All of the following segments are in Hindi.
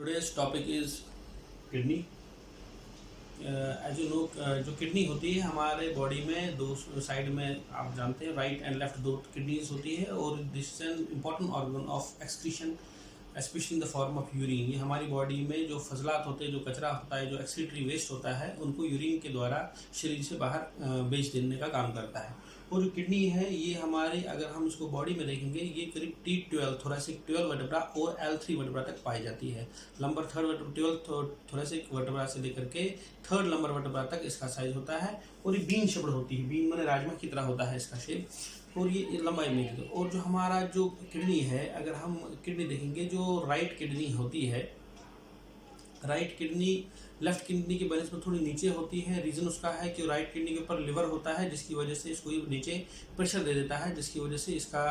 Today's topic is kidney. As you know, जो किडनी होती है हमारे बॉडी में दो साइड में आप जानते हैं, राइट एंड लेफ्ट दो किडनीज होती है और this is an important organ of excretion specially in the form of urine. ये हमारी बॉडी में जो फजलात होते हैं, जो कचरा होता है, जो एक्सक्रीटरी वेस्ट होता है, उनको यूरिन के द्वारा शरीर से बाहर बेच देने का काम करता है। और जो किडनी है ये हमारे, अगर हम इसको बॉडी में देखेंगे, ये करीब T12 थोरेसिक 12 वर्टेब्रा और L3 वर्टेब्रा तक पाई जाती है। लंबर 12 थोरेसिक वर्टेब्रा से लेकर के 3rd लंबर वर्टेब्रा तक इसका साइज होता है। और ये बीन शेप्ड होती है, बीन माने राजमा की तरह होता है इसका शेप, और ये लंबाई में। और जो हमारा जो किडनी है, अगर हम किडनी देखेंगे, जो राइट किडनी होती है, राइट किडनी लेफ्ट किडनी की बनस्पत थोड़ी नीचे होती है। रीज़न उसका है कि राइट किडनी के ऊपर लिवर होता है, जिसकी वजह से इसको नीचे प्रेशर दे देता है, जिसकी वजह से इसका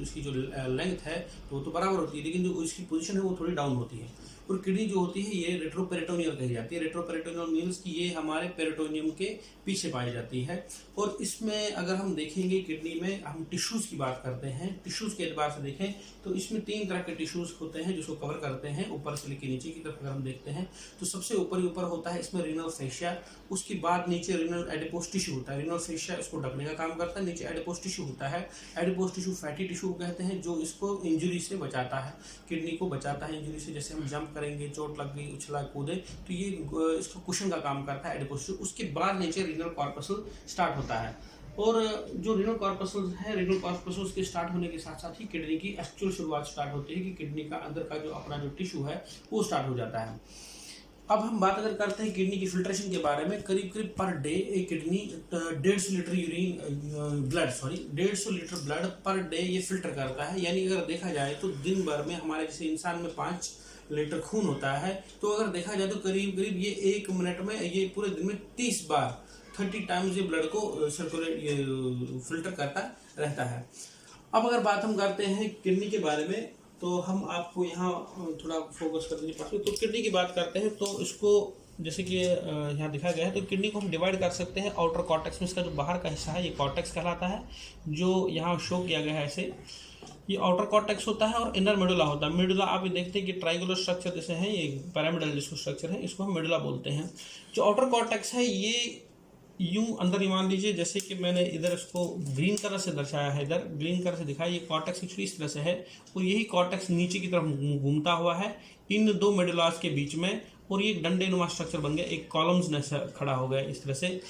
इसकी जो लेंथ है वो तो बराबर होती है, लेकिन जो इसकी पोजीशन है वो थोड़ी डाउन होती है। और किडनी जो होती है ये रेट्रोपेरिटोनियल कही जाती है। रेट्रोपेरिटोनियल मीन्स कि ये हमारे पेरिटोनियम के पीछे पाई जाती है। और इसमें अगर हम देखेंगे किडनी में, हम टिश्यूज़ की बात करते हैं, टिश्यूज़ के एतबार से देखें तो इसमें 3 तरह के टिश्यूज़ होते हैं जिसको कवर करते हैं। ऊपर से लेकर नीचे की तरफ अगर हम देखते हैं तो सबसे ऊपर होता है इसमें रीनल फेशिया, उसके बाद नीचे रीनल एडिपोज टिश्यू होता है। रीनल फेशिया इसको ढकने का काम करता है, नीचे एडिपोज टिश्यू होता है। एडिपोज टिश्यू फैटी टिश्यू कहते हैं, जो इसको इंजरी से बचाता है, किडनी को बचाता है इंजरी से। जैसे हम जंप करेंगे, चोट लग गई, उछला कूदे, तो ये इसको कुशन का काम करता है एडिपोज टिश्यू। उसके बाद नीचे रीनल कॉर्पसल स्टार्ट होता है। और जो रीनल कॉर्पसल्स है, रीनल कॉर्पसल्स के स्टार्ट होने के साथ साथ ही किडनी की एक्चुअल शुरुआत स्टार्ट होती है कि किडनी का अंदर का जो अपना जो टिश्यू है वो स्टार्ट हो जाता है। अब हम बात अगर करते हैं किडनी की फिल्ट्रेशन के बारे में, करीब पर डे एक kidney 150 litre urine blood 150 litre blood per day ये फिल्टर करता है। यानी अगर देखा जाए तो दिन भर में हमारे जैसे इंसान में 5 लीटर खून होता है, तो अगर देखा जाए तो करीब ये 1 मिनट में, ये पूरे दिन में 30 बार 30 टाइम्स ये ब्लड को सर्कुलेट फिल्टर करता रहता है। अब अगर बात हम करते हैं किडनी के बारे में, तो हम आपको यहाँ थोड़ा फोकस करने पड़ती है। तो किडनी की बात करते हैं तो इसको जैसे कि यहाँ दिखाया गया है, तो किडनी को हम डिवाइड कर सकते हैं आउटर कॉर्टेक्स में। इसका जो बाहर का हिस्सा है ये कॉर्टेक्स कहलाता है, जो यहाँ शो किया गया है ऐसे। ये आउटर कॉर्टेक्स होता है और इनर मेडुला होता है। मेडुला आप ये देखते हैं कि ट्राइंगुलर स्ट्रक्चर जैसे है, ये पिरामिडल जिसको स्ट्रक्चर है, इसको हम मेडुला बोलते हैं। जो आउटर कॉर्टेक्स है ये यूं अंदर ही मान लीजिए, जैसे कि मैंने इधर इसको ग्रीन कलर से दर्शाया है, इधर ग्रीन कलर से दिखाया, ये कॉर्टेक्स एक्चुअली इस तरह से है और यही कॉर्टेक्स नीचे की तरफ घूमता हुआ है इन 2 मेडुलास के बीच में, और ये डंडे नुमा स्ट्रक्चर बन गया, एक कॉलम्स ने खड़ा हो गया इस तरह से,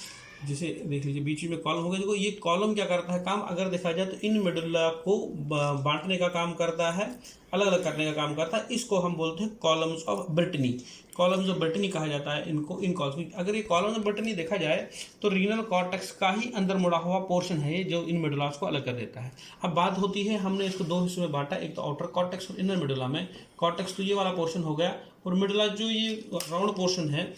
जिसे देख लीजिए बीच में कॉलम हो गया। देखो ये कॉलम क्या करता है काम, अगर देखा जाए तो इन मेडुला को बांटने का काम करता है, अलग अलग करने का काम करता है। इसको हम बोलते हैं columns of Bertini. Columns of Bertini कहा जाता है इनको, इन कॉलम्स। अगर ये कॉलम्स ऑफ ब्रिटनी देखा जाए तो रीनल कॉर्टेक्स का ही अंदर मुड़ा हुआ पोर्शन है ये, जो इन मेडुलास को अलग कर देता है। अब बात होती है, हमने इसको 2 हिस्सों में बांटा, एक तो आउटर कॉर्टेक्स और इनर मेडुला में। कॉर्टेक्स तो ये वाला पोर्शन हो गया, और मेडुला जो ये राउंड पोर्शन है,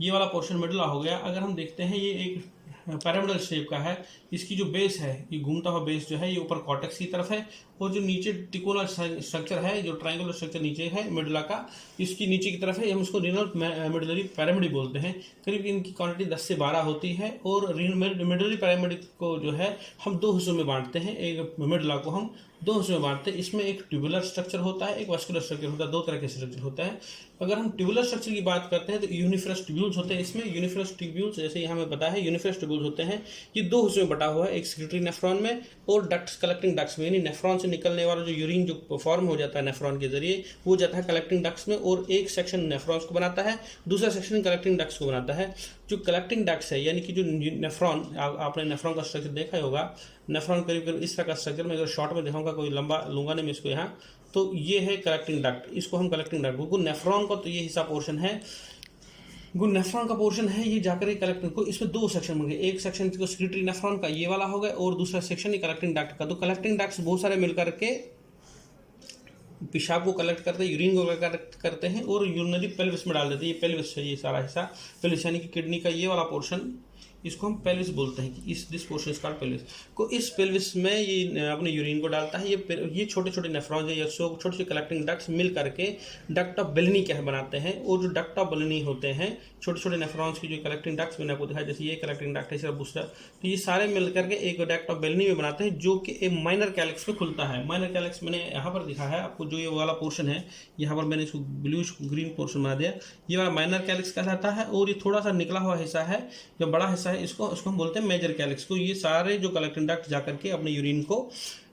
ये वाला पोर्शन मेडुला हो गया। अगर हम देखते हैं ये एक पिरामिडल शेप का है, इसकी जो बेस है, ये घूमता हुआ बेस जो है ये ऊपर कॉर्टेक्स की तरफ है, और जो नीचे टिकोनल स्ट्रक्चर है, जो ट्रायंगुलर स्ट्रक्चर नीचे है मेडुला का, इसकी नीचे की तरफ है, हम इसको रीनल मेडुलरी पिरामिड बोलते हैं। करीब इनकी क्वांटिटी 10 से 12 होती है। और मेडुलरी पिरामिड को जो है हम 2 हिस्सों में बांटते हैं, एक मेडुला को हम 2 हिस्सों में बांटते हैं। इसमें एक ट्यूबुलर स्ट्रक्चर होता है, एक वास्कुलर स्ट्रक्चर होता है, 2 तरह के स्ट्रक्चर होता है। अगर हम ट्यूबुलर स्ट्रक्चर की बात करते हैं तो यूनिफरस ट्यूब्यूल्स होते हैं इसमें। यूनिफरस ट्यूब्यूल्स जैसे यहाँ हमें पता है, यूनिफरस ट्यूब्यूल्स होते हैं, ये 2 हिस्सों में बटा हुआ है, एक सेक्रेटरी नेफ्रॉन में और डक्ट्स, कलेक्टिंग डक्ट्स में। यानी नेफ्रॉन से निकलने वाला जो यूरिन जो फॉर्म हो जाता है नेफ्रॉन के जरिए, वो जाता है कलेक्टिंग डक्ट्स में, और एक सेक्शन नेफ्रॉन्स को बनाता है, दूसरा सेक्शन कलेक्टिंग डक्ट्स को बनाता है। जो कलेक्टिंग डक्ट्स है, यानी कि जो नेफ्रॉन, आपने नेफ्रॉन का स्ट्रक्चर देखा ही होगा, नेफ्रॉन करीब इस तरह का स्ट्रक्चर में, अगर शॉर्ट में दिखाऊंगा, कोई लंबा लूंगा नहीं मैं इसको यहाँ, तो ये है कलेक्टिंग डक्ट, इसको हम कलेक्टिंग डक्ट बोलते हैं। नेफ्रॉन का तो ये हिस्सा पोर्शन है, नेफ्रॉन का पोर्शन है, ये जाकर कलेक्टिंग को, इसमें 2 सेक्शन बन गए, एक सेक्शन को सेक्रेटरी नेफ्रॉन का ये वाला हो गया, और दूसरा सेक्शन ही कलेक्टिंग डक्ट का। तो कलेक्टिंग डक्ट्स बहुत सारे मिलकर के पेशाब को कलेक्ट करते हैं, यूरिन को कलेक्ट करते हैं, और यूरिनरी पेल्विस में डाल देते हैं। ये पेल्विस है, ये सारा हिस्सा पेल्विस, यानी कि किडनी का ये वाला पोर्शन, इसको हम पेल्विस बोलते हैं कि this portion is called pelvis को। इस पेल्विस में ये अपने यूरिन को डालता है। ये छोटे छोटे नेफ्रॉन्स या छोटे छोटे कलेक्टिंग डक्ट्स मिल करके डक्ट ऑफ बेलनी क्या बनाते हैं। और जो डक्ट ऑफ बेलनी होते हैं, छोटे छोटे नेफ्रॉन्स की जो कलेक्टिंग डक्ट्स मैंने आपको दिखाया, जैसे ये कलेक्टिंग डक्ट है, दूसरा, तो ये सारे मिल करके एक डक्ट ऑफ बेलनी में बनाते हैं, जो कि एक माइनर कैलिक्स में खुलता है। माइनर कैलिक्स मैंने यहाँ पर दिखा है आपको, जो ये वाला पोर्शन है, यहाँ पर मैंने इसको ब्लूइश ग्रीन पोर्शन बना दिया, ये वाला माइनर कैलिक्स कहलाता है। और ये थोड़ा सा निकला हुआ हिस्सा है, जो बड़ा हिस्सा है, इसको हम बोलते हैं मेजर कैलिक्स को। ये सारे जो कलेक्टिंग डक्ट जाकर के अपने यूरिन को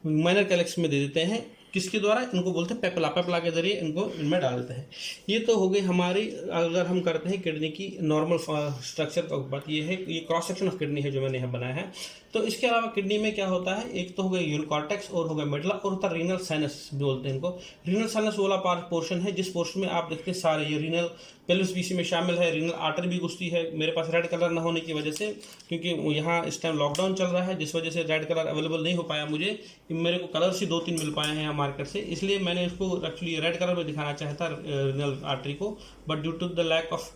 माइनर कैलिक्स में दे देते हैं। किसके द्वारा? इनको बोलते हैं पेपला। पेपला के जरिए इनको इनमें डाल देते हैं। ये तो हो गई हमारी, अगर हम करते हैं किडनी की नॉर्मल स्ट्रक्चर का बात, ये है, ये क्रॉस सेक्शन ऑफ किडनी है जो मैंने यहाँ बनाया है। तो इसके अलावा किडनी में क्या होता है, एक तो हो गया यूरिन कॉर्टेक्स और हो गया मेडुला, और होता है रीनल साइनस बोलते हैं इनको। रीनल साइनस वाला पोर्शन है जिस पोर्शन में आप देखते हैं सारे ये रीनल पेल्विस भी इसी में शामिल है। रीनल आर्टरी भी घुसती है। मेरे पास रेड कलर ना होने की वजह से, क्योंकि यहाँ इस टाइम लॉकडाउन चल रहा है, जिस वजह से रेड कलर अवेलेबल नहीं हो पाया मुझे। मेरे को कलर्स ही 2-3 मिल पाए हैं यहाँ मार्केट से, इसलिए मैंने इसको एक्चुअली रेड कलर में दिखाना चाहता रीनल आर्टरी को, but due to the lack of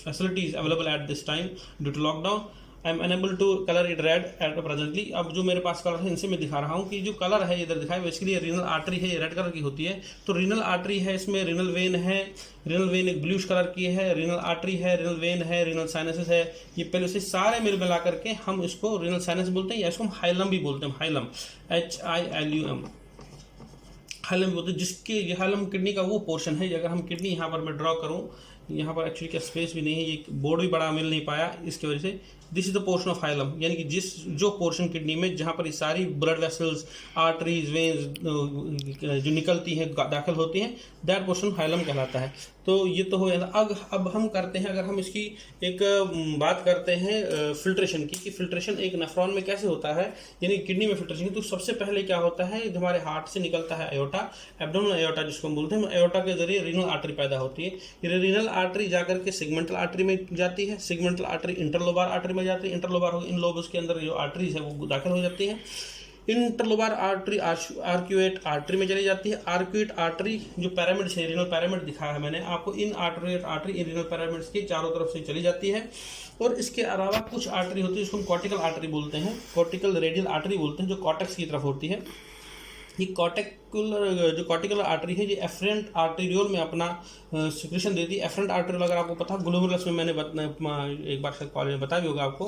facilities available at this time due to lockdown, I am unable to colour it red at presently. अब जो मेरे पास कलर है इनसे मैं दिखा रहा हूँ कि जो कलर है इधर दिखाया, बेसिकली रीनल आर्टरी है, ये रेड कलर की होती है। तो रीनल आर्टरी है, इसमें रीनल वेन है, रीनल वेन एक ब्लूइश कलर की है, रीनल आर्टरी है, रीनल वेन है, रीनल साइनसेस है। ये पहले से सारे मिला करके हम इसको रीनल साइनस बोलते हैं, या इसको हम हाइलम भी बोलते हैं। हाइलम, HILUM, हाइलम बोलते हैं। जिसके ये हाइलम किडनी का वो पोर्शन है। अगर हम किडनी यहाँ पर मैं ड्रॉ करूँ, यहाँ पर एक्चुअली क्या स्पेस भी नहीं है, ये बोर्ड भी बड़ा मिल नहीं पाया, इसकी वजह से this is the portion of hilum, यानी कि जो पोर्शन किडनी में जहाँ पर ये सारी ब्लड वेसल्स, आर्टरीज, वेन्स जो निकलती हैं, दाखिल होती हैं, दैट पोर्शन हाइलम कहलाता है। तो ये तो हो जाता। अब हम करते हैं, अगर हम इसकी एक बात करते हैं फिल्ट्रेशन की, कि फिल्ट्रेशन एक नेफ्रॉन में कैसे होता है, यानी किडनी में फिल्ट्रेशन। तो सबसे पहले क्या होता है, जो हमारे हार्ट से निकलता है एयोटा, एब्डोमिनल एयोटा जिसको हम बोलते हैं, एयोटा के जरिए रीनल आर्टरी पैदा होती है। ये रीनल आर्टरी जाकर के सेगमेंटल आर्टरी में जाती है, सेगमेंटल आर्टरी इंटरलोबार आर्टरी में जाती है, इंटरलोबार हो, इन लोब्स के अंदर जो आर्टरीज है वो दाखिल हो जाती है। इंटरलोबार आर्टरी आर्क्यूएट आर्टरी में चली जाती है। आर्क्यूएट आर्टरी जो पैरामिड्स है, रीनल पैरामिड दिखाया है मैंने आपको, इन आर्टरी इन रीनल पैरामिड्स के चारों तरफ से चली जाती है। और इसके अलावा कुछ आर्टरी होती है जिसको हम कॉर्टिकल आर्टरी बोलते हैं, कॉर्टिकल रेडियल आर्टरी बोलते हैं, जो कॉर्टेक्स की तरफ होती है। ये जो कॉर्टिकल आर्टरी है, ये एफरेंट आर्टेरियोल में अपना सिक्रेशन देती है। एफरेंट आर्टेरियोल अगर आपको पता, ग्लोमेरुलस में मैंने एक बार शायद कॉलेज में बताया भी होगा आपको।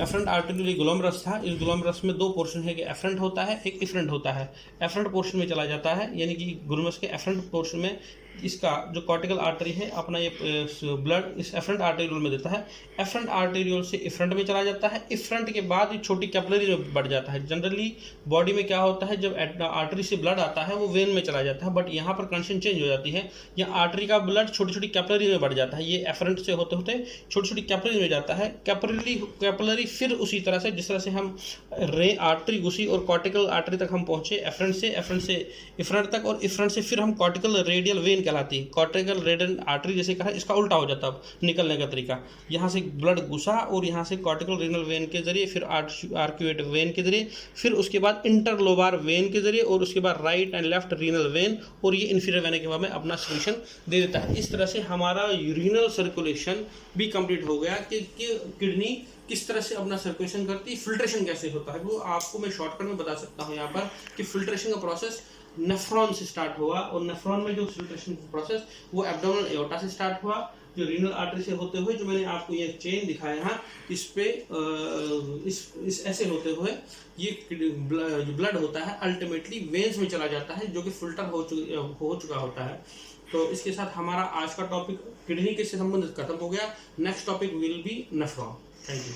एफरेंट आर्टेरियोल ये ग्लोमेरुलस था। इस ग्लोमेरुलस में 2 पोर्शन है, कि एफरेंट होता है, एक इफरेंट होता है। एफरेंट पोर्शन में चला जाता है, यानी कि ग्लोमेरुलस के एफरेंट पोर्शन में इसका जो कॉर्टिकल आर्टरी है अपना ये ब्लड इस एफरेंट आर्टेरियोल में देता है। एफरेंट आर्टेरियोल से इफरेंट में चला जाता है। इफरेंट के बाद ये छोटी कैपिलरी में बढ़ जाता है। जनरली बॉडी में क्या होता है, जब आर्टरी से ब्लड आता है वो वेन में चला जाता है, बट यहाँ पर कंडीशन चेंज हो जाती है। यहाँ आर्टरी का ब्लड छोटी छोटी कैपिलरी में बढ़ जाता है। ये एफरेंट से होते होते छोटी छोटी कैपिलरी में जाता है। कैपिलरी फिर उसी तरह से, जिस तरह से हम आर्टरी घुसी और कॉर्टिकल आर्टरी तक हम पहुंचे, एफरेंट से इफरेंट तक, और इफरेंट से फिर हम कॉर्टिकल रेडियल वेन कहलाती है। कॉर्टिकल रेडियल आर्टरी जैसे कहा, इसका उल्टा हो जाता है निकलने का तरीका। यहाँ से ब्लड घुसा और यहाँ से कॉर्टिकल रीनल वेन के जरिए, फिर आर्क्यूएट वेन के जरिए, फिर उसके बाद इंटरलोबार वेन के जरिए, और उसके बाद right and left renal vein, और ये इन्फीरियर वेन के बाद में अपना सोल्यूशन दे देता है। इस तरह से हमारा यूरिनल सर्कुलेशन भी कंप्लीट हो गया कि किडनी किस तरह से अपना सर्कुलेशन करती है। फिल्ट्रेशन कैसे होता है वो आपको मैं शॉर्टकट में बता सकता हूँ यहाँ पर, कि फिल्ट्रेशन का प्रोसेस नेफ्रॉन से स्टार्ट हुआ, और नेफ्रॉन में जो फिल्ट्रेशन प्रोसेस वो एब्डोमिनल एयोटा से स्टार्ट हुआ, जो रीनल आर्टरी से होते हुए, जो मैंने आपको ये चेन दिखाया है, इस पे इस ऐसे होते हुए ये जो ब्लड होता है अल्टीमेटली वेन्स में चला जाता है, जो कि फिल्टर हो चुका होता है। तो इसके साथ हमारा आज का टॉपिक किडनी के से संबंधित खत्म हो गया। Next topic will be nephron. Thank you.